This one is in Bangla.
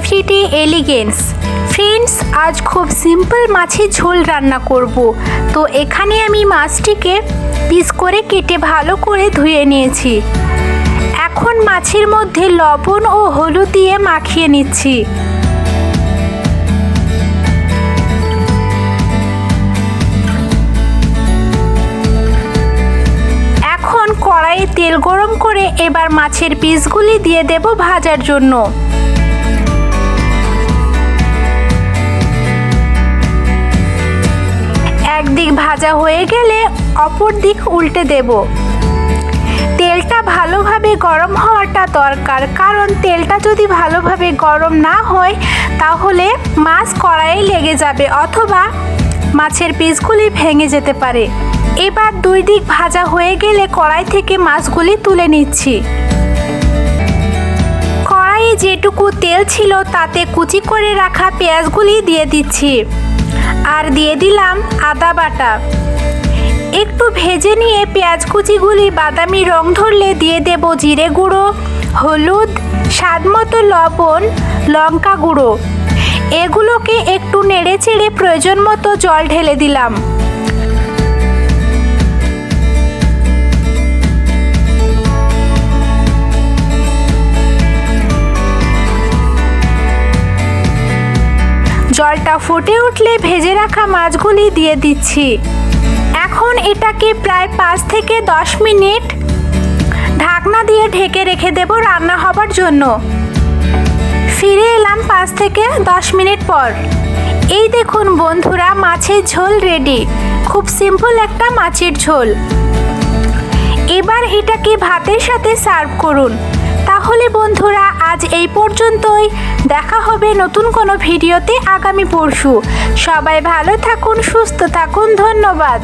Everyday elegance. ফ্রেন্ডস, আজ খুব সিম্পল মাছের ঝোল রান্না করব। তো এখানে আমি মাছটিকে পিস করে কেটে ভালো করে ধুয়ে নিয়েছি। এখন মাছের মধ্যে লবণ ও হলুদ দিয়ে মাখিয়ে নিচ্ছি। এখন কড়াইয়ে তেল গরম করে এবার মাছের পিসগুলি দিয়ে দেব ভাজার জন্য। একদিক ভাজা হয়ে গেলে অপর দিক উল্টে দেব। তেলটা ভালোভাবে গরম হওয়াটা দরকার, কারণ তেলটা যদি ভালোভাবে গরম না হয় তাহলে মাছ কড়াইয়ে লেগে যাবে অথবা মাছের পিসগুলি ভেঙে যেতে পারে। এবার দুই দিক ভাজা হয়ে গেলে কড়াই থেকে মাছগুলি তুলে নিচ্ছি। কড়াইয়ে যেটুকু তেল ছিল তাতে কুচি করে রাখা পেঁয়াজগুলি দিয়ে দিচ্ছি, আর দিয়ে দিলাম আদা বাটা। একটু ভেজে নিয়ে পেঁয়াজ কুচিগুলি বাদামি রং ধরলে দিয়ে দেব জিরে গুঁড়ো, হলুদ, স্বাদমতো লবণ, লঙ্কা গুঁড়ো। এগুলোকে একটু নেড়ে চেড়ে প্রয়োজন মতো জল ঢেলে দিলাম। জলটা ফুটে উঠলে ভেজে রাখা মাছগুলি দিয়ে দিচ্ছি। এখন এটাকে প্রায় 5 থেকে 10 মিনিট ঢাকনা দিয়ে ঢেকে রেখে দেব রান্না হবার জন্য। ফিরে এলাম 5 থেকে 10 মিনিট পর। এই দেখুন বন্ধুরা, মাছের ঝোল রেডি। খুব সিম্পল একটা মাছের ঝোল। এবার এটাকে ভাতের সাথে সার্ভ করুন। তাহলে বন্ধুরা, আজ এই পর্যন্তই। দেখা হবে নতুন কোনো ভিডিওতে আগামী পরশু। সবাই ভালো থাকুন, সুস্থ থাকুন। ধন্যবাদ।